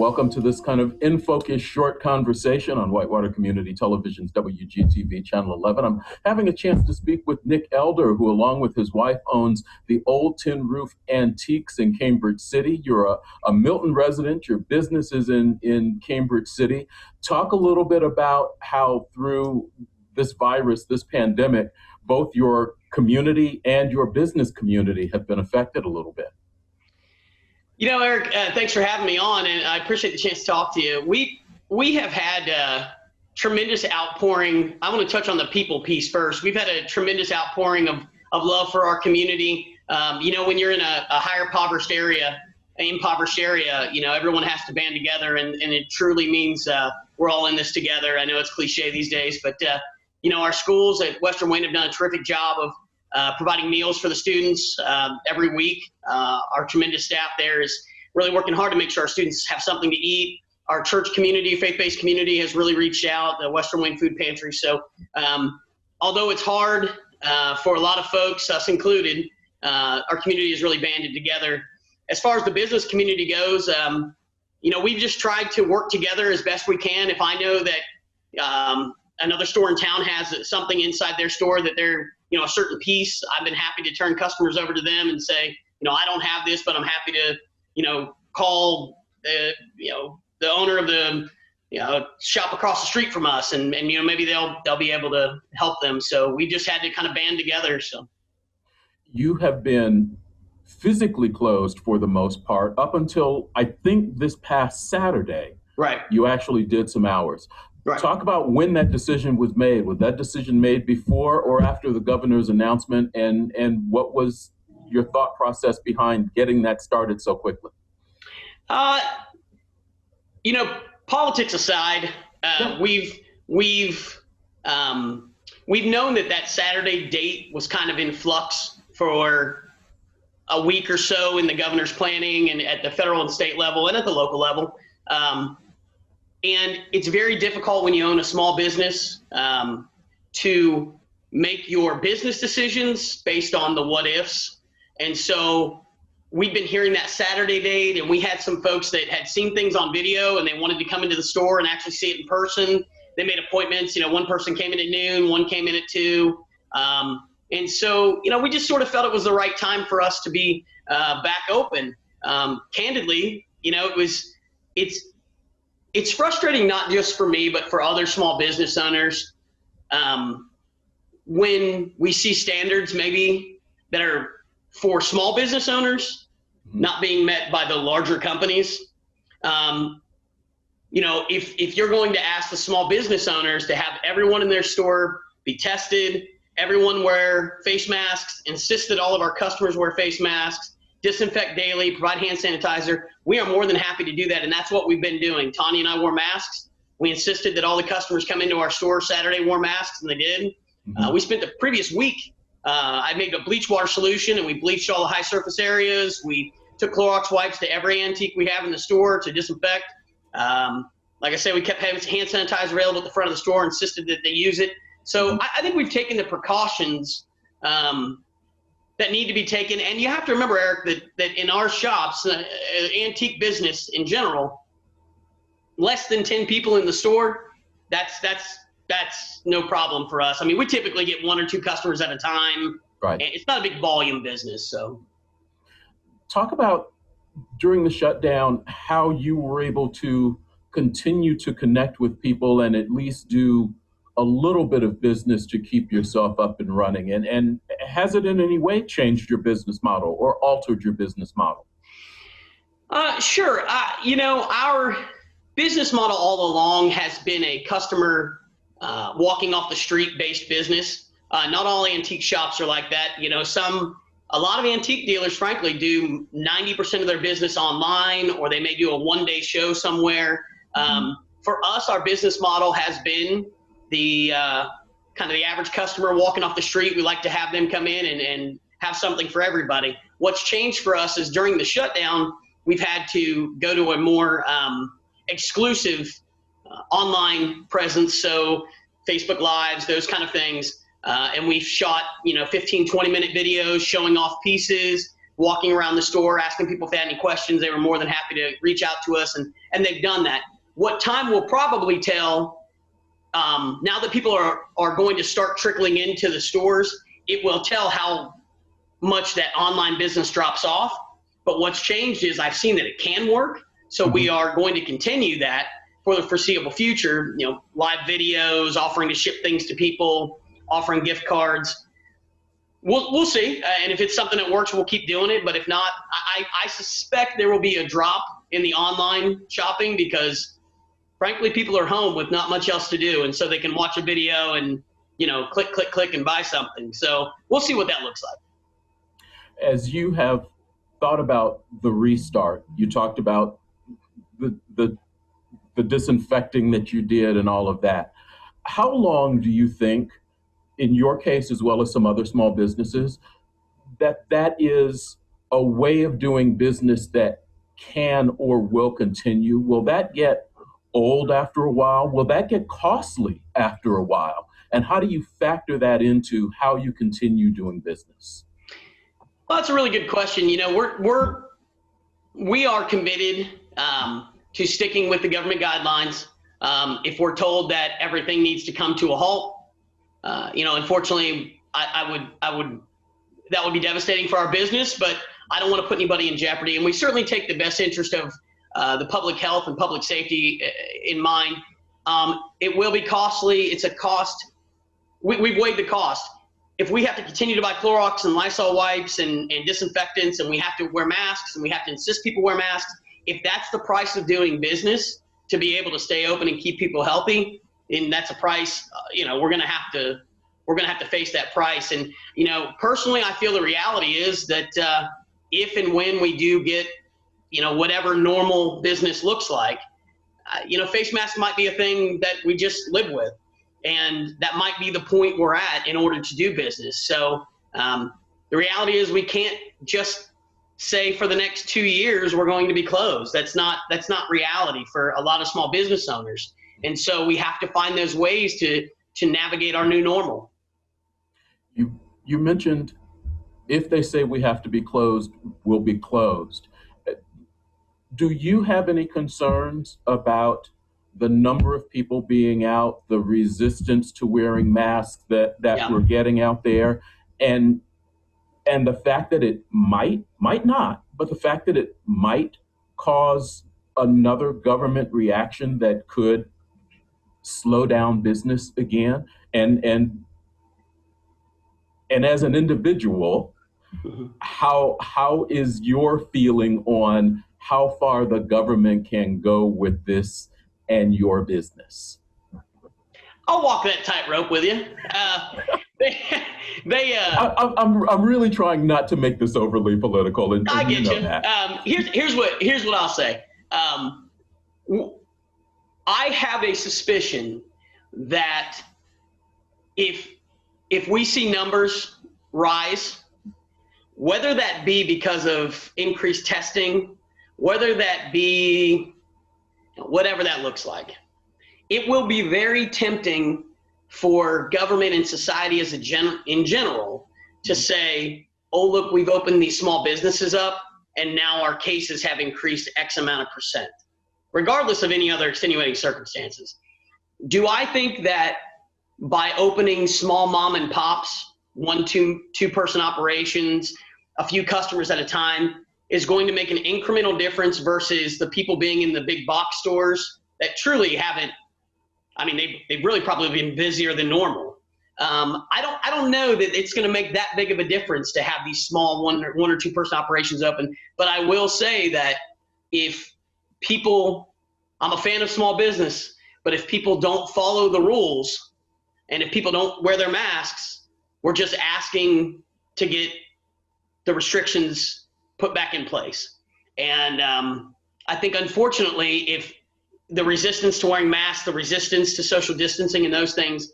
welcome to this kind of in focus short conversation on Whitewater Community Television's WGTV Channel 11. I'm having a chance to speak with Nick Elder, who along with his wife owns the Old Tin Roof Antiques in Cambridge City. You're a Milton resident, your business is in Cambridge City. Talk a little bit about how through this virus, this pandemic, both your community and your business community have been affected a little bit. You know, Eric, thanks for having me on, and I appreciate the chance to talk to you. We have had tremendous outpouring. I want to touch on the people piece first. We've had a tremendous outpouring of love for our community. You know, when you're in a higher impoverished area, you know, everyone has to band together, and it truly means we're all in this together. I know it's cliche these days, but you know, our schools at Western Wayne have done a terrific job of providing meals for the students every week. Our tremendous staff there is really working hard to make sure our students have something to eat. Our church community, faith-based community, has really reached out, the Western Wayne Food Pantry. So although it's hard for a lot of folks, us included, our community is really banded together. As far as the business community goes, you know, we've just tried to work together as best we can. If I know that another store in town has something inside their store that they're, you know, a certain piece, I've been happy to turn customers over to them and say, you know, I don't have this, but I'm happy to, you know, call the, you know, the owner of the, you know, shop across the street from us, and you know, maybe they'll be able to help them. So we just had to kind of band together. So you have been physically closed for the most part up until I think this past Saturday. Right. You actually did some hours. Right. Talk about when that decision was made. Was that decision made before or after the governor's announcement? And what was your thought process behind getting that started so quickly? You know, politics aside, we've known that Saturday date was kind of in flux for a week or so in the governor's planning and at the federal and state level and at the local level. And it's very difficult when you own a small business to make your business decisions based on the what ifs. And so we've been hearing that Saturday date, and we had some folks that had seen things on video and they wanted to come into the store and actually see it in person. They made appointments. You know, one person came in at noon, one came in at 2. And so, you know, we just sort of felt it was the right time for us to be back open. Candidly, you know, it's frustrating not just for me, but for other small business owners when we see standards maybe that are for small business owners not being met by the larger companies. You know, if you're going to ask the small business owners to have everyone in their store be tested, everyone wear face masks, insist that all of our customers wear face masks, disinfect daily, provide hand sanitizer, we are more than happy to do that, and that's what we've been doing. Tanya and I wore masks. We insisted that all the customers come into our store Saturday wore masks, and they did. We spent the previous week, I made a bleach water solution, and we bleached all the high surface areas. We took Clorox wipes to every antique we have in the store to disinfect. Like I said, we kept having hand sanitizer available at the front of the store, insisted that they use it. So I think we've taken the precautions that need to be taken. And you have to remember, Eric, that in our shops, antique business in general, less than 10 people in the store, that's no problem for us. I mean, we typically get 1 or 2 customers at a time. Right. It's not a big volume business. So talk about during the shutdown, how you were able to continue to connect with people and at least do a little bit of business to keep yourself up and running. And has it in any way changed your business model or altered your business model? Sure. You know, our business model all along has been a customer walking off the street based business. Not all antique shops are like that. You know, a lot of antique dealers, frankly, do 90% of their business online, or they may do a one-day show somewhere. For us, our business model has been the kind of the average customer walking off the street. We like to have them come in and have something for everybody. What's changed for us is during the shutdown, we've had to go to a more exclusive online presence. So Facebook Lives, those kind of things. And we've shot, 15, 20-minute videos showing off pieces, walking around the store, asking people if they had any questions. They were more than happy to reach out to us, and they've done that. What time will probably tell, now that people are going to start trickling into the stores, it will tell how much that online business drops off. But what's changed is I've seen that it can work. So we are going to continue that for the foreseeable future, live videos, offering to ship things to people, offering gift cards. We'll see. And if it's something that works, we'll keep doing it. But if not, I suspect there will be a drop in the online shopping because, frankly, people are home with not much else to do. And so they can watch a video and, click, click, click and buy something. So we'll see what that looks like. As you have thought about the restart, you talked about the disinfecting that you did and all of that. How long do you think, in your case as well as some other small businesses, that is a way of doing business that can or will continue? Will that get old after a while? Will that get costly after a while? And how do you factor that into how you continue doing business? Well, that's a really good question. We are committed to sticking with the government guidelines. If we're told that everything needs to come to a halt, unfortunately, that would be devastating for our business, but I don't want to put anybody in jeopardy. And we certainly take the best interest of the public health and public safety in mind. It will be costly. It's a cost. We've weighed the cost. If we have to continue to buy Clorox and Lysol wipes and disinfectants, and we have to wear masks and we have to insist people wear masks, if that's the price of doing business to be able to stay open and keep people healthy, then that's a price, we're going to have to face that price. And, personally, I feel the reality is that if and when we do get, whatever normal business looks like, face masks might be a thing that we just live with. And that might be the point we're at in order to do business. So the reality is we can't just say for the next 2 years we're going to be closed. That's not reality for a lot of small business owners. And so we have to find those ways to navigate our new normal. You mentioned if they say we have to be closed, we'll be closed. Do you have any concerns about the number of people being out, the resistance to wearing masks that we're getting out there, and the fact that it might not, but the fact that it might cause another government reaction that could slow down business again? And as an individual, how is your feeling on how far the government can go with this and your business? I'll walk that tightrope with you. I'm really trying not to make this overly political, and I get you. That. Here's what I'll say. I have a suspicion that if we see numbers rise, whether that be because of increased testing, whether that be whatever that looks like, it will be very tempting for government and society in general to say, oh, look, we've opened these small businesses up and now our cases have increased X amount of percent, regardless of any other extenuating circumstances. Do I think that by opening small mom and pops, two-person operations, a few customers at a time, is going to make an incremental difference versus the people being in the big box stores that truly haven't? I mean, they've really probably been busier than normal. I don't know that it's going to make that big of a difference to have these small one or two person operations open. But I will say that if people, I'm a fan of small business, but if people don't follow the rules and if people don't wear their masks, we're just asking to get the restrictions put back in place. And I think, unfortunately, if the resistance to wearing masks, the resistance to social distancing and those things,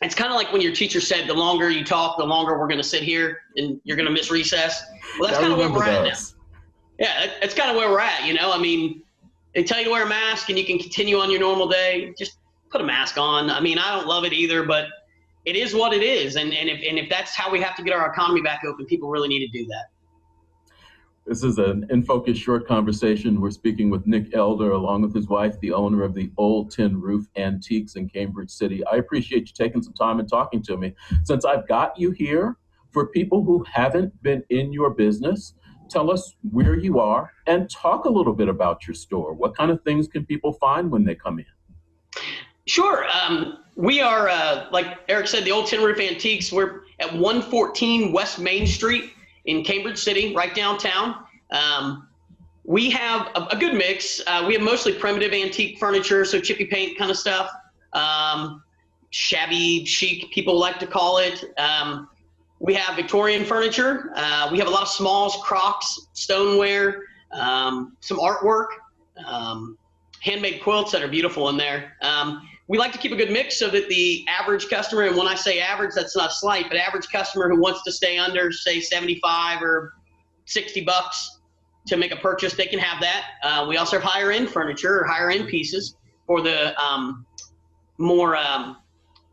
it's kind of like when your teacher said, the longer you talk, the longer we're going to sit here and you're going to miss recess. Well, that's kind of where we're at now. Yeah, that's kind of where we're at, I mean, they tell you to wear a mask and you can continue on your normal day. Just put a mask on. I mean, I don't love it either, but it is what it is. And if that's how we have to get our economy back open, people really need to do that. This is an In Focus short conversation. We're speaking with Nick Elder, along with his wife, the owner of the Old Tin Roof Antiques in Cambridge City. I appreciate you taking some time and talking to me. Since I've got you here, for people who haven't been in your business, tell us where you are and talk a little bit about your store. What kind of things can people find when they come in? Sure. We are, like Eric said, the Old Tin Roof Antiques. We're at 114 West Main Street in Cambridge City, right downtown. We have a good mix. We have mostly primitive antique furniture, so chippy paint kind of stuff. Shabby chic, people like to call it. We have Victorian furniture. We have a lot of smalls, crocks, stoneware, some artwork, handmade quilts that are beautiful in there. We like to keep a good mix so that the average customer, and when I say average, that's not slight, but average customer who wants to stay under, say, 75 or 60 bucks to make a purchase, they can have that. We also have higher end furniture or higher end pieces for the more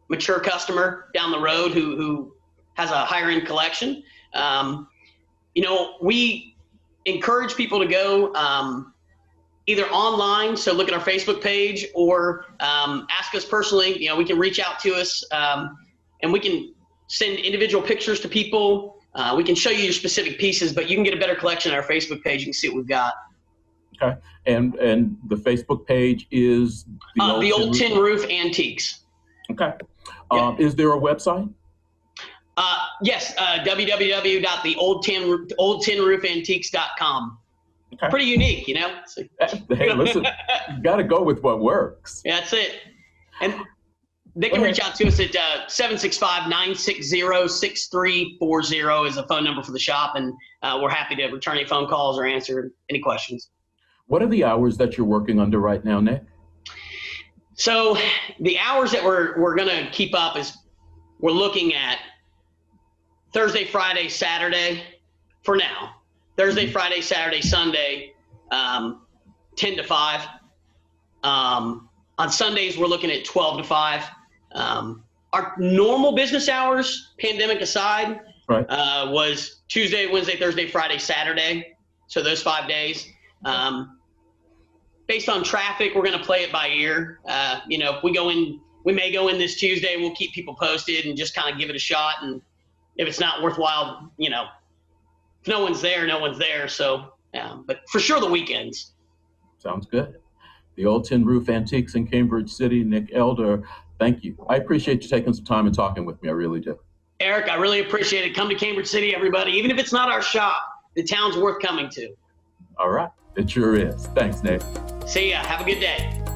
mature customer down the road who has a higher end collection. We encourage people to go either online, so look at our Facebook page, or ask us personally. We can reach out to us and we can send individual pictures to people. We can show you your specific pieces, but you can get a better collection on our Facebook page. You can see what we've got. Okay, and the Facebook page is the Old Tin Roof Antiques. Okay, is there a website? Yes, www.oldtinroofantiques.com. Okay. Pretty unique, So, hey, listen, you got to go with what works. Yeah, that's it. And they can reach out to us at 765-960-6340 is a phone number for the shop, and we're happy to return any phone calls or answer any questions. What are the hours that you're working under right now, Nick? So the hours that we're going to keep up is we're looking at Thursday, Friday, Saturday for now. Thursday, Friday, Saturday, Sunday, 10 to 5. On Sundays, we're looking at 12 to 5. Our normal business hours, pandemic aside, right, was Tuesday, Wednesday, Thursday, Friday, Saturday. So those 5 days. Based on traffic, we're going to play it by ear. If we may go in this Tuesday. We'll keep people posted and just kind of give it a shot. And if it's not worthwhile, if no one's there, no one's there. So, but for sure the weekends. Sounds good. The Old Tin Roof Antiques in Cambridge City, Nick Elder, thank you. I appreciate you taking some time and talking with me. I really do. Eric, I really appreciate it. Come to Cambridge City, everybody. Even if it's not our shop, the town's worth coming to. All right. It sure is. Thanks, Nick. See ya. Have a good day.